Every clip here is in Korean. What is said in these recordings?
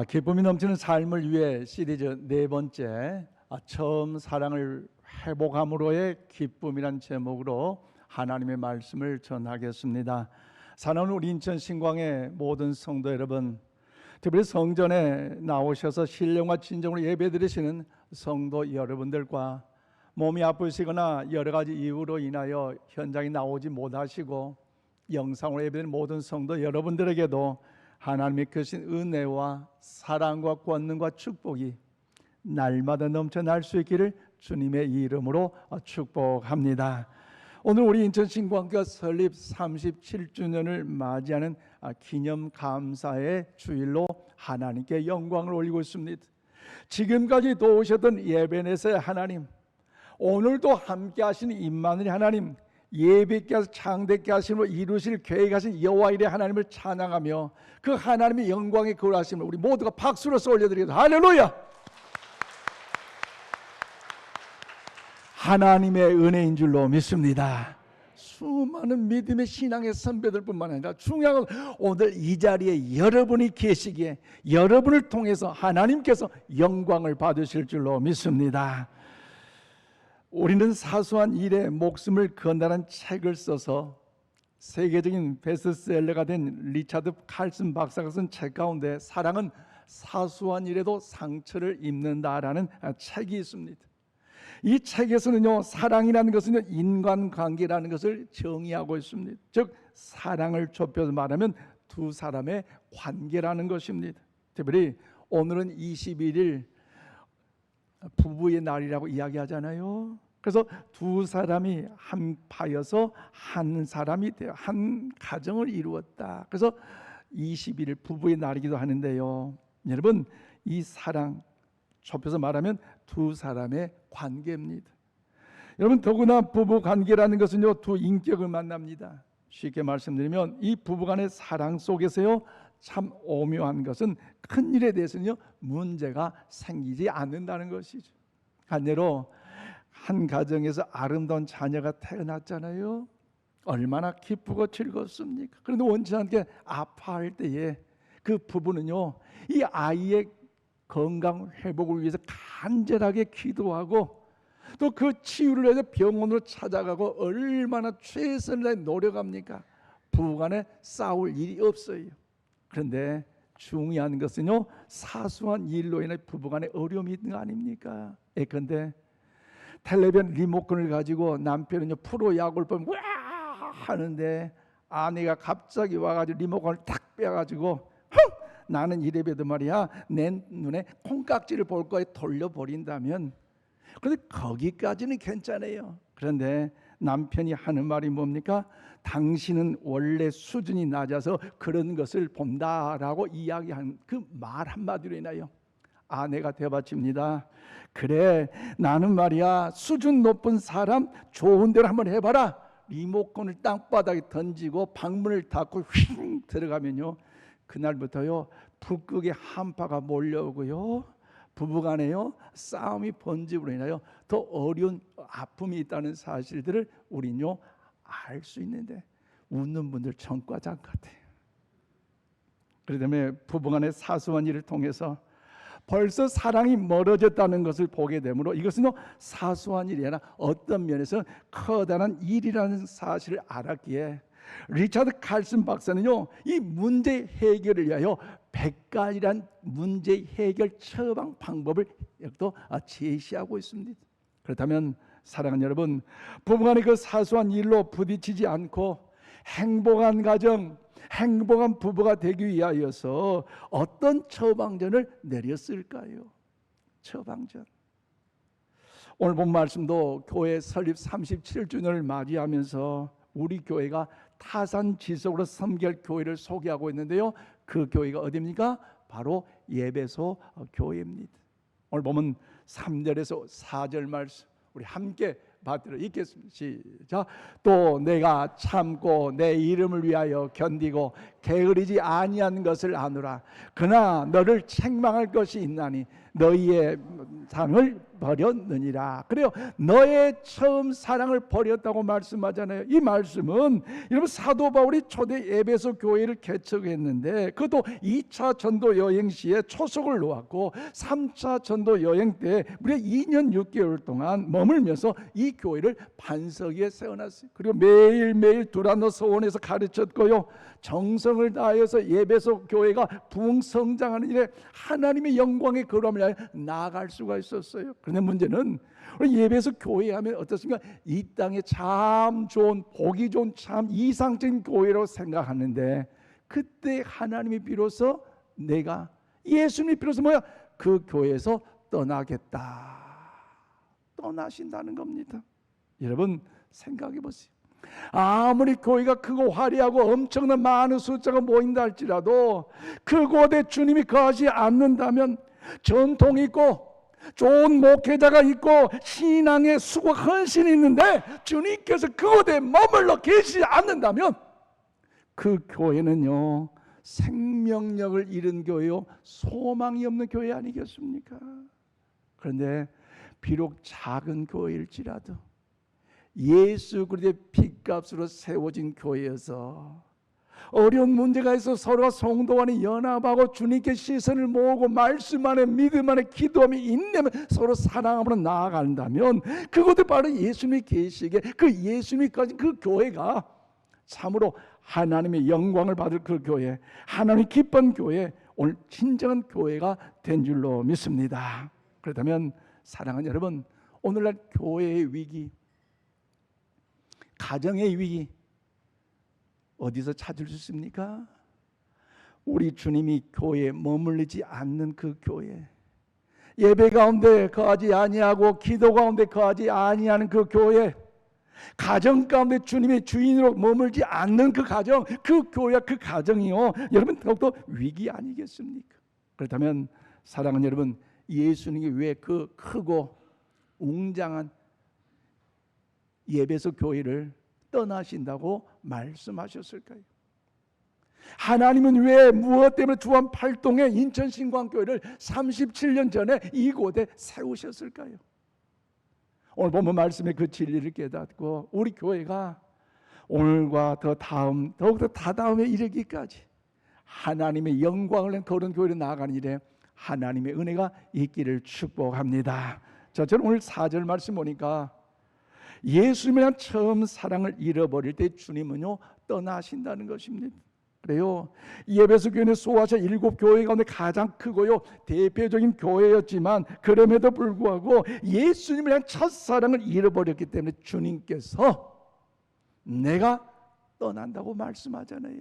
기쁨이 넘치는 삶을 위해 시리즈 네 번째 처음 사랑을 회복함으로의 기쁨이란 제목으로 하나님의 말씀을 전하겠습니다. 사랑하는 우리 인천 신광의 모든 성도 여러분, 특별히 성전에 나오셔서 신령과 진정으로 예배드리시는 성도 여러분들과 몸이 아프시거나 여러 가지 이유로 인하여 현장에 나오지 못하시고 영상으로 예배드리는 모든 성도 여러분들에게도 하나님의 크신 은혜와 사랑과 권능과 축복이 날마다 넘쳐날 수 있기를 주님의 이름으로 축복합니다. 오늘 우리 인천 신광교회 설립 37주년을 맞이하는 기념 감사의 주일로 하나님께 영광을 올리고 있습니다. 지금까지 도우셨던 예배에서의 하나님, 오늘도 함께 하시는 임마누엘 하나님, 예배케 하시고 창대케 하시고 이루실 계획하신 여호와 이레 하나님을 찬양하며 그 하나님의 영광에 거하심을 우리 모두가 박수로서 올려드리겠습니다. 할렐루야! 하나님의 은혜인 줄로 믿습니다. 수많은 믿음의 신앙의 선배들뿐만 아니라 중요한 건 오늘 이 자리에 여러분이 계시기에 여러분을 통해서 하나님께서 영광을 받으실 줄로 믿습니다. 우리는 사소한 일에 목숨을 건다는 책을 써서 세계적인 베스트셀러가 된 리차드 칼슨 박사가 쓴 책 가운데 사랑은 사소한 일에도 상처를 입는다라는 책이 있습니다. 이 책에서는요, 사랑이라는 것은 인간관계라는 것을 정의하고 있습니다. 즉 사랑을 좁혀서 말하면 두 사람의 관계라는 것입니다. 특별히 오늘은 21일 부부의 날이라고 이야기하잖아요. 그래서 두 사람이 한파여서 한 사람이 되어 한 가정을 이루었다. 그래서 21일 부부의 날이기도 하는데요. 여러분, 이 사랑 좁혀서 말하면 두 사람의 관계입니다. 여러분, 더구나 부부 관계라는 것은요, 두 인격을 만납니다. 쉽게 말씀드리면 이 부부간의 사랑 속에서요, 참 오묘한 것은 큰 일에 대해서는요, 문제가 생기지 않는다는 것이죠. 한 예로 한 가정에서 아름다운 자녀가 태어났잖아요. 얼마나 기쁘고 즐겁습니까? 그런데 원치 않게 아파할 때에 그 부부는요, 이 아이의 건강 회복을 위해서 간절하게 기도하고 또 그 치유를 위해서 병원으로 찾아가고 얼마나 최선을 다해 노력합니까? 부부간에 싸울 일이 없어요. 그런데 중요한 것은요, 사소한 일로 인해 부부간에 어려움이 있는 거 아닙니까? 예컨대 텔레비전 리모컨을 가지고 남편은요 프로야구를 보면 와 하는데 아내가 갑자기 와가지고 리모컨을 탁 빼가지고 나는 이래봬도 말이야 내 눈에 콩깍지를 볼 거에 돌려버린다면, 그런데 거기까지는 괜찮아요. 그런데 남편이 하는 말이 뭡니까? 당신은 원래 수준이 낮아서 그런 것을 본다라고 이야기한 그 말 한마디로 인하여 아내가 대받칩니다. 그래, 나는 말이야 수준 높은 사람 좋은 대로 한번 해봐라. 리모컨을 땅바닥에 던지고 방문을 닫고 휙 들어가면요, 그날부터요 북극의 한파가 몰려오고요, 부부간에요 싸움이 번짐으로 인하여 더 어려운 아픔이 있다는 사실들을 우리는요 알 수 있는데 웃는 분들 전과장 같아요. 그렇기 때문에 부부간의 사소한 일을 통해서 벌써 사랑이 멀어졌다는 것을 보게 되므로 이것은 사소한 일이 아니라 어떤 면에서 커다란 일이라는 사실을 알았기에 리차드 칼슨 박사는요, 이 문제 해결을 위하여 100가지란 문제 해결 처방 방법을 또 제시하고 있습니다. 그렇다면 사랑하는 여러분, 부부간의 그 사소한 일로 부딪히지 않고 행복한 가정, 행복한 부부가 되기 위하여서 어떤 처방전을 내렸을까요? 처방전. 오늘 본 말씀도 교회 설립 37주년을 맞이하면서 우리 교회가 타산지석으로 섬길 교회를 소개하고 있는데요, 그 교회가 어디입니까? 바로 예배소 교회입니다. 오늘 보면 3절에서 4절 말씀 우리 함께 받들어 읽겠습니다. 시작. 또 내가 참고 내 이름을 위하여 견디고 게으르지 아니한 것을 아노라. 그러나 너를 책망할 것이 있나니 너희의 상을 버렸느니라. 그래요. 너의 처음 사랑을 버렸다고 말씀하잖아요. 이 말씀은 여러분 사도 바울이 초대 에베소 교회를 개척했는데 그것도 2차 전도 여행 시에 초석을 놓았고 3차 전도 여행 때 무려 2년 6개월 동안 머물면서 이 교회를 반석 위에 세워놨어요. 그리고 매일매일 두란노 서원에서 가르쳤고요. 정성을 다해서 에베소 교회가 부흥 성장하는 일에 하나님의 영광의 거룩함을 위하여 나아갈 수가 있었어요. 그런데 문제는 우리 에베소 교회 하면 어떻습니까? 이 땅에 참 좋은 보기 좋은 참 이상적인 교회라고 생각하는데 그때 하나님이 비로소 내가 예수님이 비로소 뭐야? 그 교회에서 떠나겠다. 떠나신다는 겁니다. 여러분 생각해 보세요. 아무리 교회가 크고 화려하고 엄청난 많은 숫자가 모인다 할지라도 그곳에 주님이 거하지 않는다면 전통이 있고 좋은 목회자가 있고 신앙의 수고 헌신이 있는데 주님께서 그곳에 머물러 계시지 않는다면 그 교회는요 생명력을 잃은 교회요 소망이 없는 교회 아니겠습니까? 그런데 비록 작은 교회일지라도 예수 그리스도의 피값으로 세워진 교회여서 어려운 문제가 있어 서로가 성도 간에 연합하고 주님께 시선을 모으고 말씀 안에 믿음 안에 기도하며 인내하며 서로 사랑함으로 나아간다면 그것도 바로 예수님이 계시기에 그 예수님이 가진 그 교회가 참으로 하나님의 영광을 받을 그 교회, 하나님이 기쁜 교회, 오늘 진정한 교회가 된 줄로 믿습니다. 그렇다면 사랑하는 여러분, 오늘날 교회의 위기, 가정의 위기 어디서 찾을 수 있습니까? 우리 주님이 교회에 머물리지 않는 그 교회, 예배 가운데 거하지 아니하고 기도 가운데 거하지 아니하는 그 교회, 가정 가운데 주님의 주인으로 머물지 않는 그 가정, 그 교회와 그 가정이요 여러분 더욱더 위기 아니겠습니까? 그렇다면 사랑하는 여러분, 예수님이 왜 그 크고 웅장한 에베소 교회를 떠나신다고 말씀하셨을까요? 하나님은 왜 무엇 때문에 주한 8동의 인천신광교회를 37년 전에 이곳에 세우셨을까요? 오늘 본문 말씀의 그 진리를 깨닫고 우리 교회가 오늘과 더 다음 더욱더 다다음에 이르기까지 하나님의 영광을 낸 거룩한 교회로 나아가는 일에 하나님의 은혜가 있기를 축복합니다. 자, 저는 오늘 4절 말씀 보니까 예수님이란 처음 사랑을 잃어버릴 때 주님은요 떠나신다는 것입니다. 그래요. 에베소 교회는 소아시아 7교회 가운데 가장 크고요 대표적인 교회였지만 그럼에도 불구하고 예수님을 향한 첫사랑을 잃어버렸기 때문에 주님께서 내가 떠난다고 말씀하잖아요.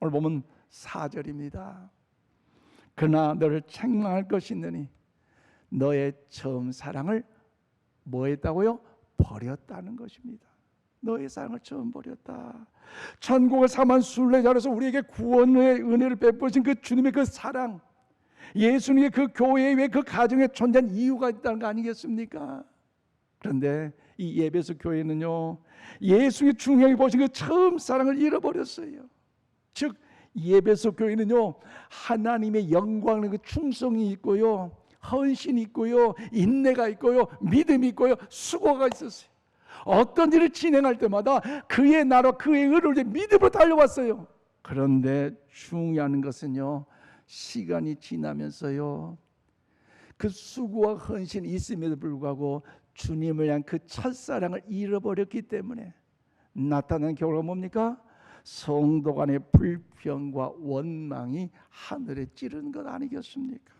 오늘 보면 4절입니다. 그러나 너를 책망할 것이 있느니 너의 처음 사랑을 뭐 했다고요? 버렸다는 것입니다. 너의 사랑을 처음 버렸다. 천국을 사만 순례자로서 우리에게 구원의 은혜를 베푸신 그 주님의 그 사랑, 예수님의 그 교회에 왜 그 가정에 존재한 이유가 있다는 거 아니겠습니까? 그런데 이 에베소 교회는요 예수님이 중요하게 보신 그 처음 사랑을 잃어버렸어요. 즉 에베소 교회는요 하나님의 영광의 그 충성이 있고요 헌신이 있고요 인내가 있고요 믿음이 있고요 수고가 있었어요. 어떤 일을 진행할 때마다 그의 나라 그의 의를 위해 믿음으로 달려왔어요. 그런데 중요한 것은요 시간이 지나면서요 그 수고와 헌신이 있음에도 불구하고 주님을 향한 그 첫사랑을 잃어버렸기 때문에 나타난 결과가 뭡니까? 성도 간의 불평과 원망이 하늘에 찌르는 것 아니겠습니까?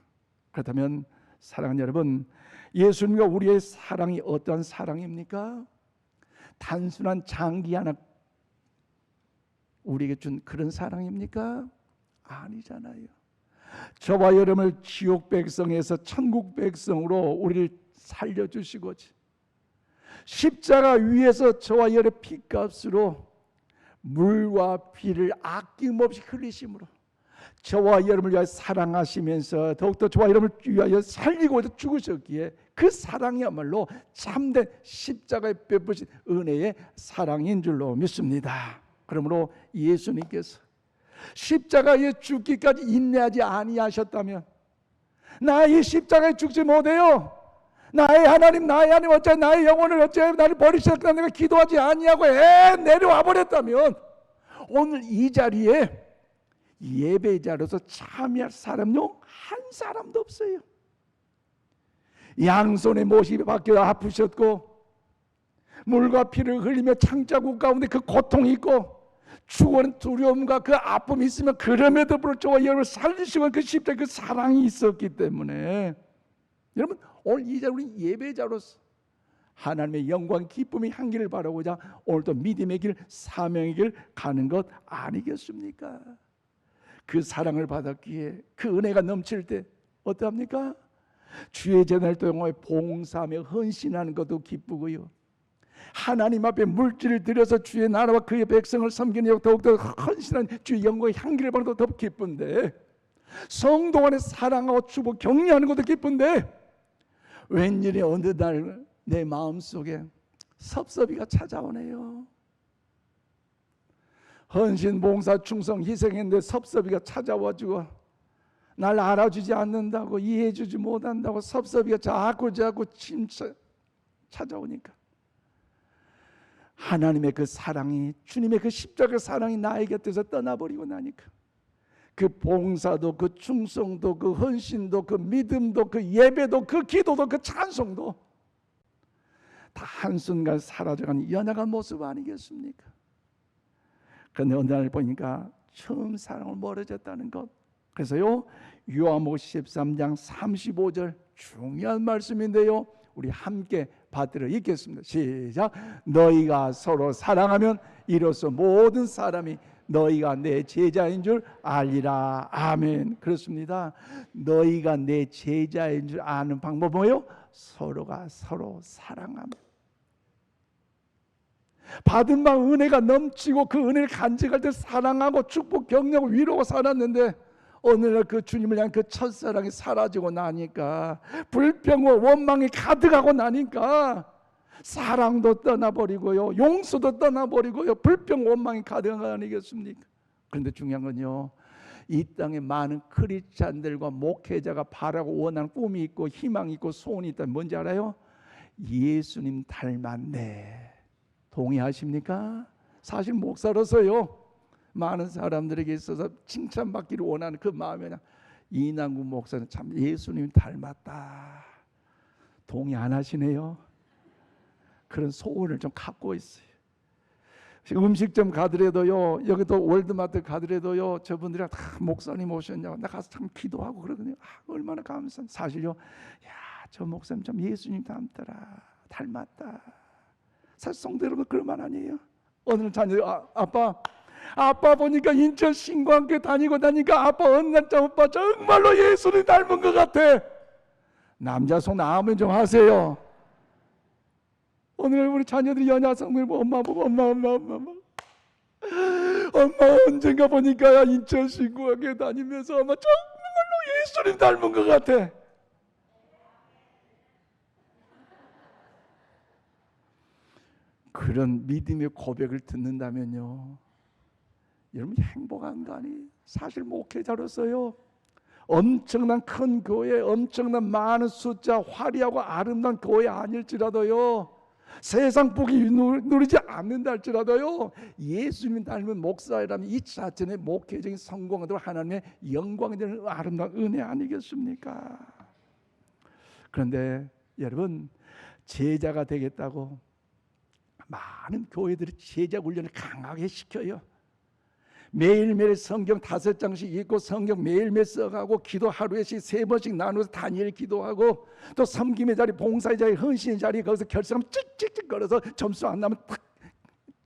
그렇다면 사랑하는 여러분, 예수님과 우리의 사랑이 어떠한 사랑입니까? 단순한 장기 하나 우리에게 준 그런 사랑입니까? 아니잖아요. 저와 여러분을 지옥 백성에서 천국 백성으로 우리를 살려주시고 십자가 위에서 저와 여러분의 피값으로 물과 피를 아낌없이 흘리심으로 저와 여러분을 위하여 사랑하시면서 더욱더 저와 여러분을 위하여 살리고 죽으셨기에 그 사랑이야말로 참된 십자가에 베푸신 은혜의 사랑인 줄로 믿습니다. 그러므로 예수님께서 십자가에 죽기까지 인내하지 아니하셨다면 나 이 십자가에 죽지 못해요. 나의 하나님 어째 나의 영혼을 어째 나를 버리셨다 내가 기도하지 아니하고 내려와 버렸다면 오늘 이 자리에 예배자로서 참여할 사람요 한 사람도 없어요. 양손에 못이 박혀 아프셨고 물과 피를 흘리며 창자국 가운데 그 고통이 있고 죽어는 두려움과 그 아픔이 있으면 그럼에도 불구하고 여러분을 살리시고 그 십자가 그 사랑이 있었기 때문에 여러분 오늘 이 자리 우리 예배자로서 하나님의 영광 기쁨의 향기를 바라고자 오늘도 믿음의 길 사명의 길 가는 것 아니겠습니까? 그 사랑을 받았기에 그 은혜가 넘칠 때 어떠합니까? 주의 재단을 통해 봉사하며 헌신하는 것도 기쁘고요, 하나님 앞에 물질을 들여서 주의 나라와 그의 백성을 섬기는 더욱더 헌신한 주의 영광의 향기를 받는 것도 더 기쁜데, 성도 안에 사랑하고 축복 격려하는 것도 기쁜데 웬일이 어느 날 내 마음속에 섭섭이가 찾아오네요. 헌신, 봉사, 충성, 희생했는데 섭섭이가 찾아와주고 날 알아주지 않는다고, 이해해주지 못한다고 섭섭이가 자꾸 찾아오니까 하나님의 그 사랑이, 주님의 그 십자가 사랑이 나의 곁에서 떠나버리고 나니까 그 봉사도 그 충성도 그 헌신도 그 믿음도 그 예배도 그 기도도 그 찬송도 다 한순간 사라져가는 연약한 모습 아니겠습니까? 그런데 어느 날 보니까 처음 사랑을 멀어졌다는 것. 그래서요 요한복음 13장 35절 중요한 말씀인데요, 우리 함께 받들어 읽겠습니다. 시작. 너희가 서로 사랑하면 이로써 모든 사람이 너희가 내 제자인 줄 알리라. 아멘. 그렇습니다. 너희가 내 제자인 줄 아는 방법은 뭐예요? 서로가 서로 사랑하면. 받은 바 은혜가 넘치고 그 은혜를 간직할 때 사랑하고 축복 격려하고 위로하고 살았는데 어느 날 그 주님을 향한 그 첫사랑이 사라지고 나니까 불평과 원망이 가득하고 나니까 사랑도 떠나버리고요, 용서도 떠나버리고요, 불평 원망이 가득한 거 아니겠습니까? 그런데 중요한 건요, 이 땅에 많은 크리스찬들과 목회자가 바라고 원하는 꿈이 있고 희망이 있고 소원이 있다면 뭔지 알아요? 예수님 닮았네. 동의하십니까? 사실 목사로서요 많은 사람들에게 있어서 칭찬받기를 원하는 그 마음이 그냥 이남구 목사는 참 예수님 닮았다. 동의 안 하시네요. 그런 소원을 좀 갖고 있어요. 음식점 가더라도요, 여기도 월드마트 가더라도요, 저분들이 다 목사님 오셨냐고 나 가서 참 기도하고 그러거든요. 얼마나 감사. 사실요, 야, 저 목사님 참 예수님 닮더라, 닮았다. 사실 성도 여러분 그럴만 아니에요? 어느 자녀 아빠 보니까 인천 신광교회 다니고 다니까 아빠 어느 날 오빠 정말로 예수님 닮은 것 같아. 남자 손 아멘 좀 하세요. 오늘 우리 자녀들이 연야성을 보고 엄마 언젠가 보니까 인천 신광교회 다니면서 엄마 정말로 예수님 닮은 것 같아. 그런 믿음의 고백을 듣는다면요, 여러분 행복한 거 아니에요? 사실 목회자로서요 엄청난 큰 교회, 엄청난 많은 숫자, 화려하고 아름다운 교회 아닐지라도요, 세상 복이 누리지 않는다 할지라도요, 예수님 닮은 목사라면 이 자체는 목회적인 성공으로 하나님의 영광이 되는 아름다운 은혜 아니겠습니까? 그런데 여러분, 제자가 되겠다고 많은 교회들이 제자 훈련을 강하게 시켜요. 매일매일 성경 5장씩 읽고 성경 매일매일 써가고 기도 하루에 3번씩 나누어서 다니엘 기도하고 또 섬김의 자리, 봉사의 자리, 헌신의 자리 거기서 결승하면 찍찍찍 걸어서 점수 안 나면 딱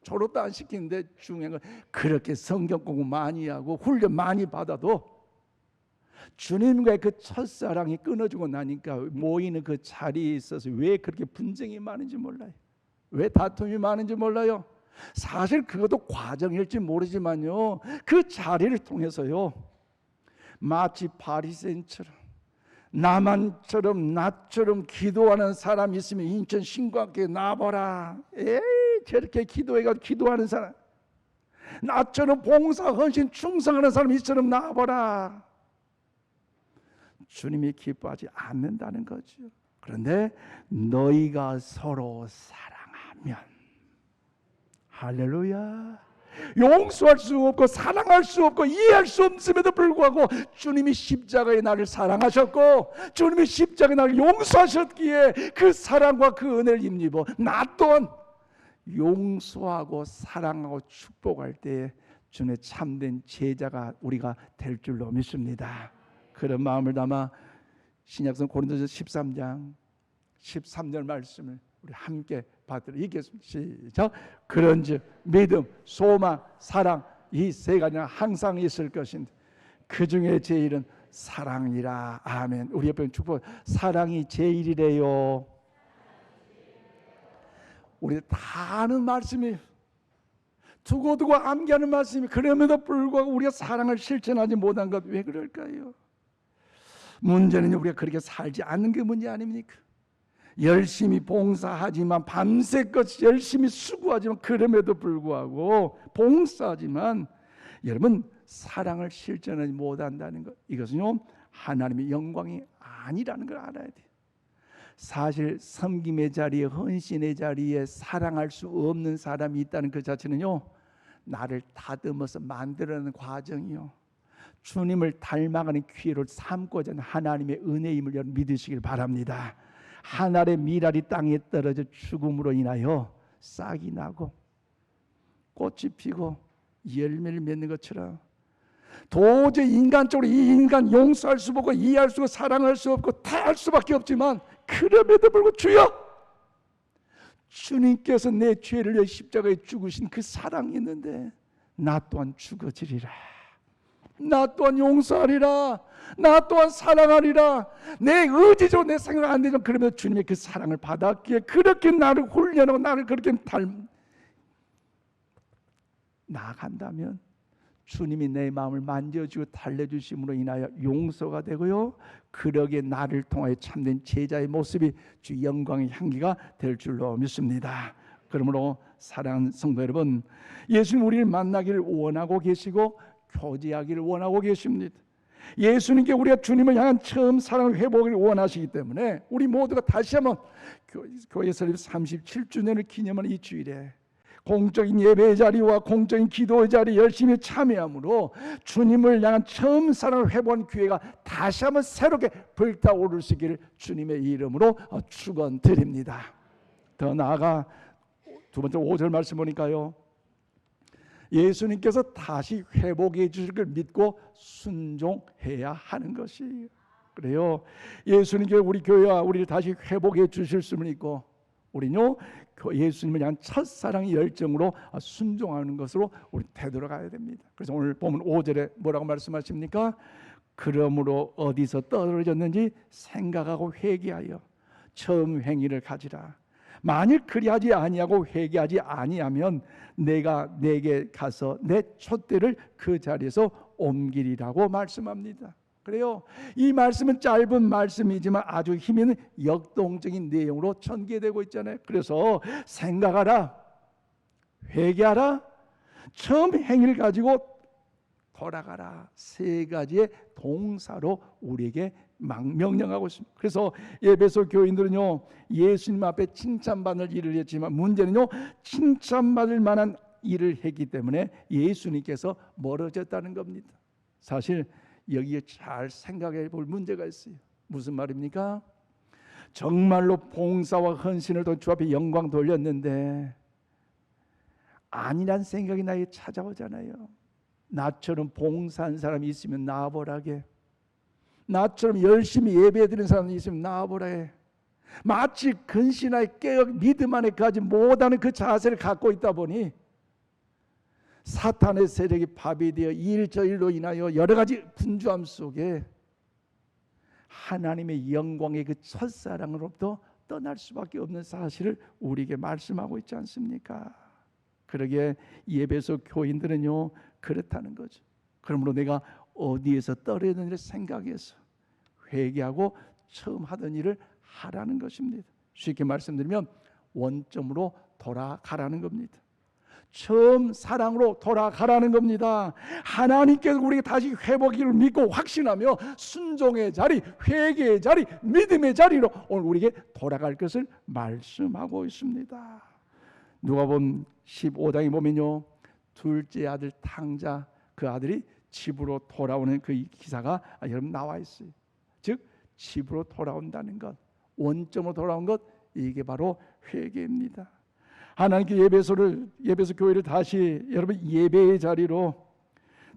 졸업도 안 시키는데 중요한 건 그렇게 성경 공부 많이 하고 훈련 많이 받아도 주님과의 그 첫사랑이 끊어지고 나니까 모이는 그 자리에 있어서 왜 그렇게 분쟁이 많은지 몰라요. 왜 다툼이 많은지 몰라요. 사실 그것도 과정일지 모르지만요, 그 자리를 통해서요 마치 바리새인처럼 나처럼 기도하는 사람이 있으면 인천 신광교회 나와보라. 에이 저렇게 기도해가지고 기도하는 사람, 나처럼 봉사 헌신 충성하는 사람이 이처럼 나와보라. 주님이 기뻐하지 않는다는 거죠. 그런데 너희가 서로 사랑하면, 할렐루야, 용서할 수 없고 사랑할 수 없고 이해할 수 없음에도 불구하고 주님이 십자가에 나를 사랑하셨고 주님이 십자가에 나를 용서하셨기에 그 사랑과 그 은혜를 힘입어 나 또한 용서하고 사랑하고 축복할 때에 주님의 참된 제자가 우리가 될 줄로 믿습니다. 그런 마음을 담아 신약성 고린도서 13장 13절 말씀을 우리 함께 받들어 읽겠습니다. 시작. 그런즉 믿음, 소망, 사랑 이 세 가지는 항상 있을 것인데 그 중에 제일은 사랑이라. 아멘. 우리 옆에 축복. 사랑이 제일이래요. 우리 다 아는 말씀이 두고두고 암기하는 말씀이 그럼에도 불구하고 우리가 사랑을 실천하지 못한 것 왜 그럴까요? 문제는 우리가 그렇게 살지 않는 게 문제 아닙니까? 열심히 봉사하지만 밤새껏 열심히 수고하지만 그럼에도 불구하고 봉사하지만 여러분 사랑을 실천하지 못한다는 것, 이것은요 하나님의 영광이 아니라는 걸 알아야 돼요. 사실 섬김의 자리에 헌신의 자리에 사랑할 수 없는 사람이 있다는 그 자체는요 나를 다듬어서 만들어내는 과정이요 주님을 닮아가는 기회를 삼고자 하는 하나님의 은혜임을 여러분 믿으시길 바랍니다. 한 알의 밀알이 땅에 떨어져 죽음으로 인하여 싹이 나고 꽃이 피고 열매를 맺는 것처럼 도저히 인간적으로 이 인간 용서할 수 없고 이해할 수 없고 사랑할 수 없고 다 할 수밖에 없지만 그럼에도 불구하고 주여 주님께서 내 죄를 위해 십자가에 죽으신 그 사랑이 있는데 나 또한 죽어지리라. 나 또한 용서하리라. 나 또한 사랑하리라. 내 의지적으로 내 생각 안 되지만 그러면 주님의 그 사랑을 받았기에 그렇게 나를 훈련하고 나를 그렇게 나아간다면 주님이 내 마음을 만져주고 달래주심으로 인하여 용서가 되고요 그러기에 나를 통하여 참된 제자의 모습이 주 영광의 향기가 될 줄로 믿습니다. 그러므로 사랑하는 성도 여러분, 예수님 우리를 만나기를 원하고 계시고 교제하기를 원하고 계십니다. 예수님께 우리가 주님을 향한 처음 사랑을 회복을 원하시기 때문에 우리 모두가 다시 한번 교회 설립 37주년을 기념하는 이 주일에 공적인 예배의 자리와 공적인 기도의 자리에 열심히 참여함으로 주님을 향한 처음 사랑을 회복한 기회가 다시 한번 새롭게 불타오를 수 있기를 주님의 이름으로 축원드립니다. 더 나아가 두 번째 5절 말씀 보니까요 예수님께서 다시 회복해 주실 걸 믿고 순종해야 하는 것이에요. 그래요. 예수님께 우리 교회와 우리를 다시 회복해 주실 수 있고 우리는요 예수님을 향한 첫사랑의 열정으로 순종하는 것으로 우리 되돌아가야 됩니다. 그래서 오늘 보면 5절에 뭐라고 말씀하십니까? 그러므로 어디서 떨어졌는지 생각하고 회개하여 처음 행위를 가지라. 만일 그리하지 아니하고 회개하지 아니하면 내가 내게 가서 내 촛대를 그 자리에서 옮기리라고 말씀합니다. 그래요. 이 말씀은 짧은 말씀이지만 아주 힘 있는 역동적인 내용으로 전개되고 있잖아요. 그래서 생각하라, 회개하라, 처음 행위를 가지고 돌아가라. 세 가지의 동사로 우리에게 명령하고 있습니다. 그래서 에베소 교인들은요 예수님 앞에 칭찬받을 일을 했지만 문제는요 칭찬받을 만한 일을 했기 때문에 예수님께서 멀어졌다는 겁니다. 사실 여기에 잘 생각해 볼 문제가 있어요. 무슨 말입니까? 정말로 봉사와 헌신을 통해 주 앞에 영광 돌렸는데 아니란 생각이 나에 찾아오잖아요. 나처럼 봉사한 사람이 있으면 나와보라게, 나처럼 열심히 예배드리는 사람이 있으면 나와보라게. 마치 근신하에 깨어 믿음 안에 가지 못하는 그 자세를 갖고 있다 보니 사탄의 세력이 밥이 되어 일저일로 인하여 여러 가지 분주함 속에 하나님의 영광의 그 첫사랑으로부터 떠날 수밖에 없는 사실을 우리에게 말씀하고 있지 않습니까? 그러기에 에베소 교인들은요 그렇다는 거죠. 그러므로 내가 어디에서 떨어졌는지를 생각해서 회개하고 처음 하던 일을 하라는 것입니다. 쉽게 말씀드리면 원점으로 돌아가라는 겁니다. 처음 사랑으로 돌아가라는 겁니다. 하나님께서 우리에게 다시 회복을 믿고 확신하며 순종의 자리, 회개의 자리, 믿음의 자리로 오늘 우리에게 돌아갈 것을 말씀하고 있습니다. 누가복음 15장에 보면요, 둘째 아들 탕자, 그 아들이 집으로 돌아오는 그 기사가 여러분 나와 있어요. 즉 집으로 돌아온다는 것, 원점으로 돌아온 것, 이게 바로 회개입니다. 하나님께 예배소 교회를 다시 여러분 예배의 자리로,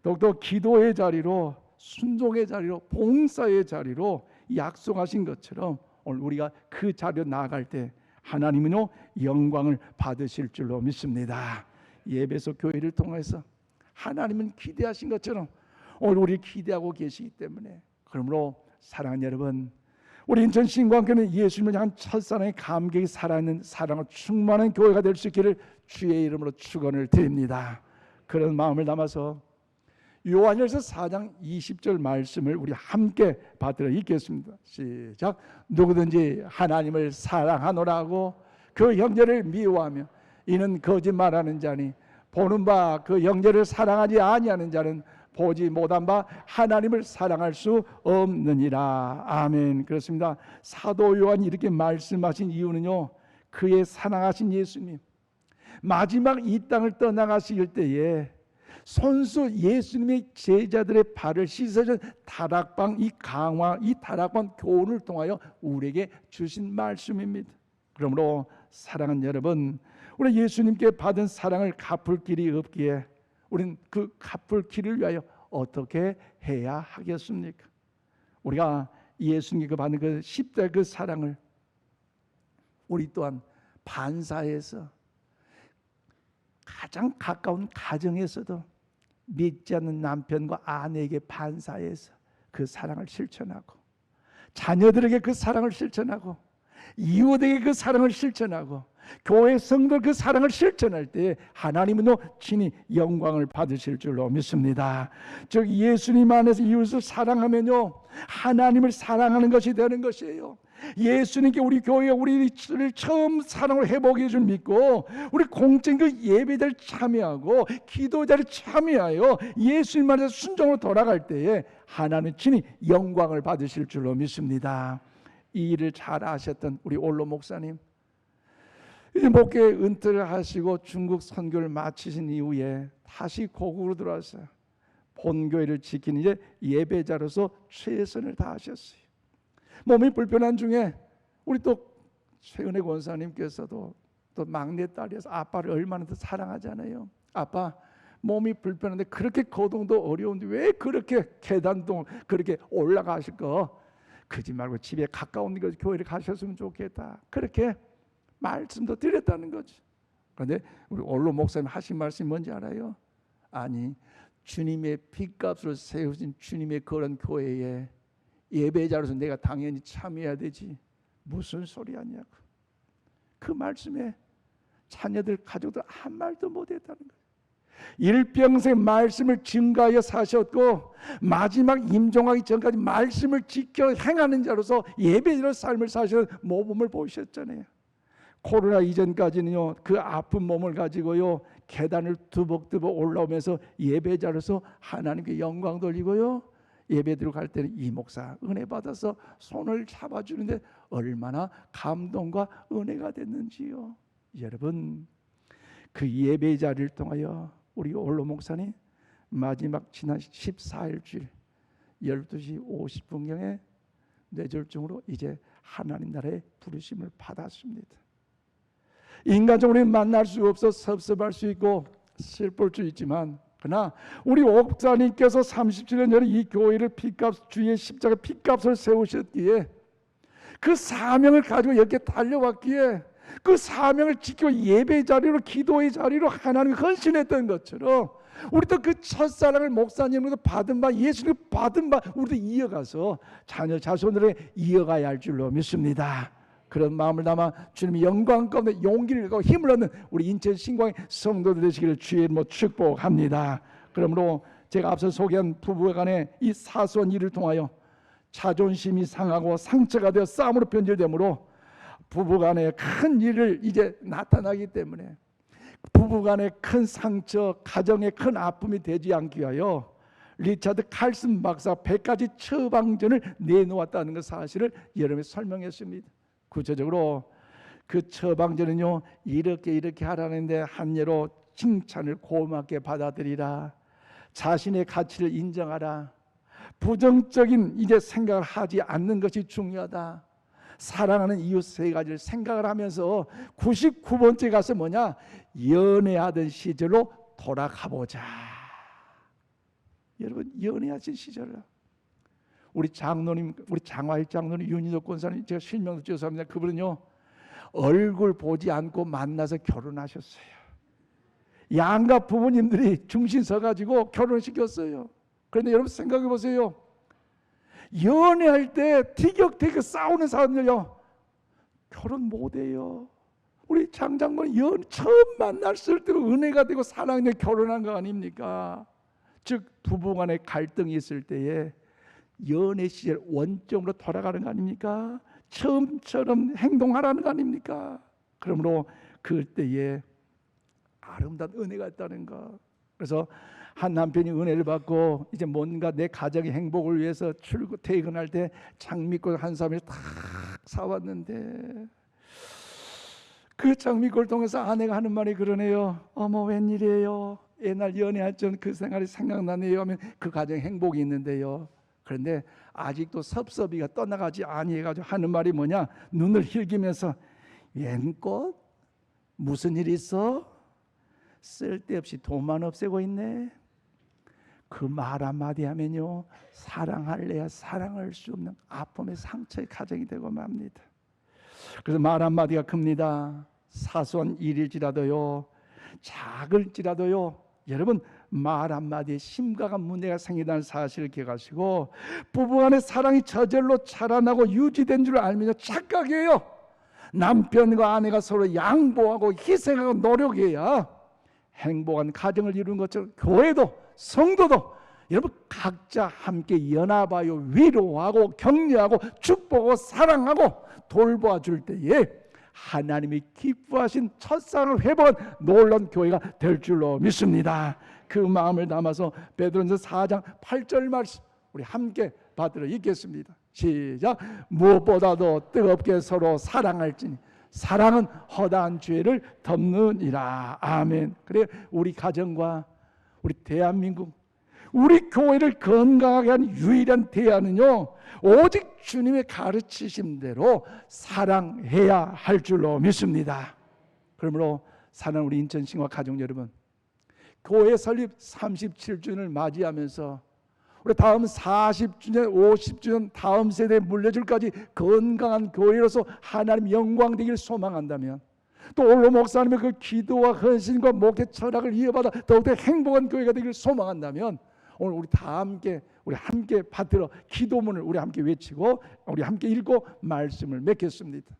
더욱더 기도의 자리로, 순종의 자리로, 봉사의 자리로 약속하신 것처럼 오늘 우리가 그 자리로 나아갈 때 하나님은요 영광을 받으실 줄로 믿습니다. 예배소 교회를 통해서 하나님은 기대하신 것처럼 오늘 우리 기대하고 계시기 때문에, 그러므로 사랑하는 여러분, 우리 인천 신광교회는 예수님을 향한 첫사랑의 감격이 살아있는 사랑을 충만한 교회가 될 수 있기를 주의 이름으로 축원을 드립니다. 그런 마음을 담아서 요한일서 4장 20절 말씀을 우리 함께 받들어 읽겠습니다. 시작. 누구든지 하나님을 사랑하노라고 그 형제를 미워하며 이는 거짓말하는 자니 보는 바 그 형제를 사랑하지 아니하는 자는 보지 못한 바 하나님을 사랑할 수 없느니라. 아멘. 그렇습니다. 사도 요한이 이렇게 말씀하신 이유는요, 그의 사랑하신 예수님 마지막 이 땅을 떠나가실 때에 손수 예수님의 제자들의 발을 씻어준 다락방, 이 강화, 이 다락방 교훈을 통하여 우리에게 주신 말씀입니다. 그러므로 사랑하는 여러분, 우리 예수님께 받은 사랑을 갚을 길이 없기에 우리는 그 갚을 길을 위하여 어떻게 해야 하겠습니까? 우리가 예수님께 받는 그 10대 그 사랑을 우리 또한 반사해서 가장 가까운 가정에서도 믿지 않는 남편과 아내에게 반사해서 그 사랑을 실천하고, 자녀들에게 그 사랑을 실천하고, 이웃에게 그 사랑을 실천하고, 교회 성도 그 사랑을 실천할 때 하나님은요 친히 영광을 받으실 줄로 믿습니다. 즉 예수님 안에서 이웃을 사랑하면요 하나님을 사랑하는 것이 되는 것이에요. 예수님께 우리 교회가 우리를 처음 사랑을 회복해 줄 믿고 우리 공적인 그 예배를 참여하고 기도자를 참여하여 예수님 안에서 순종으로 돌아갈 때에 하나님은 친히 영광을 받으실 줄로 믿습니다. 이 일을 잘 아셨던 우리 올로 목사님, 이제 목회 은퇴를 하시고 중국 선교를 마치신 이후에 다시 고국으로 들어왔어요. 본교회를 지키는 이제 예배자로서 최선을 다하셨어요. 몸이 불편한 중에 우리 또 최은혜 권사님께서도 또 막내딸이어서 아빠를 얼마나 더 사랑하잖아요. 아빠 몸이 불편한데 그렇게 거동도 어려운데 왜 그렇게 계단도 그렇게 올라가실 거, 그러지 말고 집에 가까운 데 교회를 가셨으면 좋겠다, 그렇게 말씀도 드렸다는 거죠. 그런데 우리 올로 목사님 하신 말씀이 뭔지 알아요? 아니, 주님의 핏값으로 세우신 주님의 그런 교회에 예배자로서 내가 당연히 참여해야 되지, 무슨 소리 하냐고. 그 말씀에 자녀들 가족들 한 말도 못했다는 거예요. 일평생 말씀을 증거하여 사셨고 마지막 임종하기 전까지 말씀을 지켜 행하는 자로서 예배자로 삶을 사시는 모범을 보셨잖아요. 코로나 이전까지는요 그 아픈 몸을 가지고요 계단을 두벅두벅 올라오면서 예배자로서 하나님께 영광 돌리고요, 예배드리고 갈 때는 이 목사 은혜 받아서 손을 잡아주는데 얼마나 감동과 은혜가 됐는지요. 여러분, 그 예배 자리를 통하여 우리 올로 목사님 마지막 지난 14일 주일 12시 50분경에 뇌졸중으로 이제 하나님 나라의 부르심을 받았습니다. 인간적으로 만날 수 없어 섭섭할 수 있고 슬플 수 있지만, 그러나 우리 목사님께서 37년 전에 이 교회를 핏값, 주의 십자가 핏값을 세우셨기에 그 사명을 가지고 이렇게 달려왔기에 그 사명을 지키고 예배 자리로 기도의 자리로 하나님이 헌신했던 것처럼 우리도 그 첫사랑을 목사님으로부터 받은 바, 예수님 받은 바 우리도 이어가서 자녀 자손들에 이어가야 할 줄로 믿습니다. 그런 마음을 담아 주님의 영광 가운데 용기를 갖고 힘을 얻는 우리 인천 신광의 성도들 되시기를 주의 이름으로 축복합니다. 그러므로 제가 앞서 소개한 부부간의 이 사소한 일을 통하여 자존심이 상하고 상처가 되어 싸움으로 변질되므로 부부간의 큰 일을 이제 나타나기 때문에 부부간의 큰 상처, 가정의 큰 아픔이 되지 않기 위하여 리차드 칼슨 박사 100가지 처방전을 내놓았다는 그 사실을 여러분이 설명했습니다. 구체적으로 그 처방전은요, 이렇게 하라는데 한 예로 칭찬을 고맙게 받아들이라, 자신의 가치를 인정하라, 부정적인 이제 생각을 하지 않는 것이 중요하다, 사랑하는 이유 세 가지를 생각을 하면서 99번째 가서 뭐냐, 연애하던 시절로 돌아가 보자. 여러분, 연애하신 시절, 우리 장로님, 우리 장화일 장로님 윤희덕 권사님, 제가 실명도 죄송합니다. 그분은요, 얼굴 보지 않고 만나서 결혼하셨어요. 양가 부모님들이 중심 서가지고 결혼시켰어요. 그런데 여러분 생각해 보세요. 연애할 때 티격태격 싸우는 사람들요, 결혼 못해요. 우리 장장모는 처음 만났을 때 은혜가 되고 사랑에 결혼한 거 아닙니까? 즉 부부간의 갈등이 있을 때에 연애 시절 원점으로 돌아가는 거 아닙니까? 처음처럼 행동하라는 거 아닙니까? 그러므로 그때에 아름다운 은혜가 있다는 거. 그래서 한 남편이 은혜를 받고 이제 뭔가 내 가정의 행복을 위해서 퇴근할 때 장미꽃 한 사람을 탁 사왔는데, 그 장미꽃을 통해서 아내가 하는 말이 그러네요. 어머, 웬일이에요? 옛날 연애할 전 그 생활이 생각나네요 하면 그 가정에 행복이 있는데요. 그런데 아직도 섭섭이가 떠나가지 아니해가지고 하는 말이 뭐냐, 눈을 흘기면서 웬꽃? 무슨 일 있어? 쓸데없이 돈만 없애고 있네. 그 말 한마디 하면요, 사랑할래야 사랑할 수 없는 아픔의 상처의 가정이 되고 맙니다. 그래서 말 한마디가 큽니다. 사소한 일일지라도요, 작을지라도요, 여러분 말 한마디에 심각한 문제가 생긴다는 사실을 기억하시고, 부부간의 사랑이 저절로 자라나고 유지된 줄 알면요, 착각이에요. 남편과 아내가 서로 양보하고 희생하고 노력해야 행복한 가정을 이루는 것처럼 교회도 성도도 여러분 각자 함께 연합하여 위로하고 격려하고 축복하고 사랑하고 돌보아줄 때에 하나님이 기뻐하신 첫사랑을 회복한 놀라운 교회가 될 줄로 믿습니다. 그 마음을 담아서 베드로전서 4장 8절 말씀 우리 함께 받들어 읽겠습니다. 시작. 무엇보다도 뜨겁게 서로 사랑할지니 사랑은 허다한 죄를 덮느니라. 아멘. 그래, 우리 가정과 우리 대한민국, 우리 교회를 건강하게 하는 유일한 대안은요, 오직 주님의 가르치심대로 사랑해야 할 줄로 믿습니다. 그러므로 사랑하는 우리 인천신과 가족 여러분, 교회 설립 37주년을 맞이하면서 우리 다음 40주년, 50주년 다음 세대에 물려줄까지 건강한 교회로서 하나님 영광 되길 소망한다면, 또 올로 목사님의 그 기도와 헌신과 목회 철학을 이어받아 더욱더 행복한 교회가 되길 소망한다면, 오늘 우리 다 함께 받들어 기도문을 우리 함께 외치고 우리 함께 읽고 말씀을 맺겠습니다.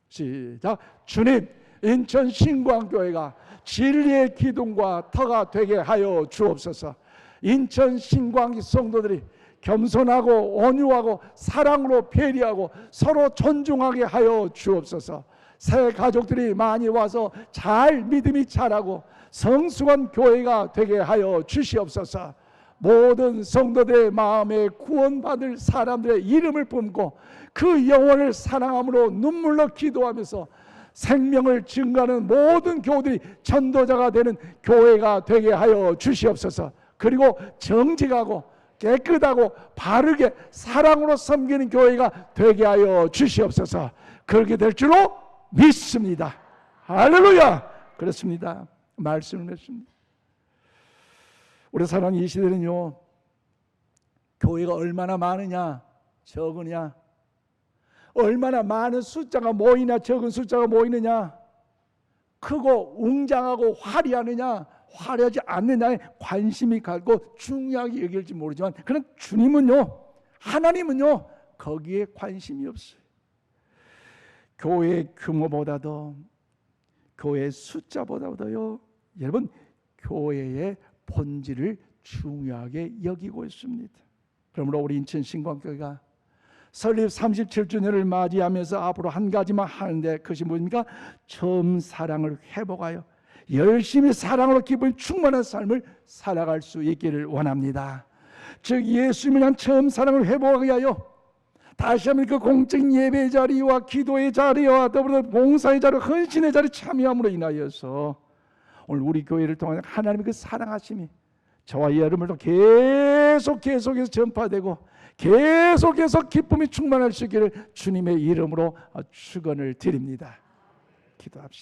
시작. 주님, 인천 신광교회가 진리의 기둥과 터가 되게 하여 주옵소서. 인천 신광 성도들이 겸손하고 온유하고 사랑으로 배려하고 서로 존중하게 하여 주옵소서. 새 가족들이 많이 와서 잘 믿음이 자라고 성숙한 교회가 되게 하여 주시옵소서. 모든 성도들의 마음에 구원받을 사람들의 이름을 품고 그 영혼을 사랑함으로 눈물로 기도하면서 생명을 증거하는 모든 교우들이 전도자가 되는 교회가 되게 하여 주시옵소서. 그리고 정직하고 깨끗하고 바르게 사랑으로 섬기는 교회가 되게 하여 주시옵소서. 그렇게 될 줄로 믿습니다. 할렐루야. 그렇습니다. 말씀을 맺습니다. 우리 사랑하는 이 시대는요, 교회가 얼마나 많으냐 적으냐, 얼마나 많은 숫자가 모이냐 적은 숫자가 모이느냐, 크고 웅장하고 화려하느냐 화려하지 않느냐에 관심이 가고 중요하게 여길지 모르지만, 그런 주님은요, 하나님은요, 거기에 관심이 없어요. 교회의 규모보다도, 교회의 숫자보다도요, 여러분 교회의 본질을 중요하게 여기고 있습니다. 그러므로 우리 인천 신광교회가 설립 37주년을 맞이하면서 앞으로 한 가지만 하는데, 그것이 뭡니까? 처음 사랑을 회복하여 열심히 사랑으로 기쁨이 충만한 삶을 살아갈 수 있기를 원합니다. 즉 예수님을 향한 처음 사랑을 회복하기 위하여 다시 한번 그 공적인 예배의 자리와 기도의 자리와 더불어 봉사의 자리, 헌신의 자리에 참여함으로 인하여서 오늘 우리 교회를 통해 하나님의 그 사랑하심이 저와 여러분들도 계속해서 전파되고 계속해서 기쁨이 충만할 수 있기를 주님의 이름으로 축원을 드립니다. 기도합시다.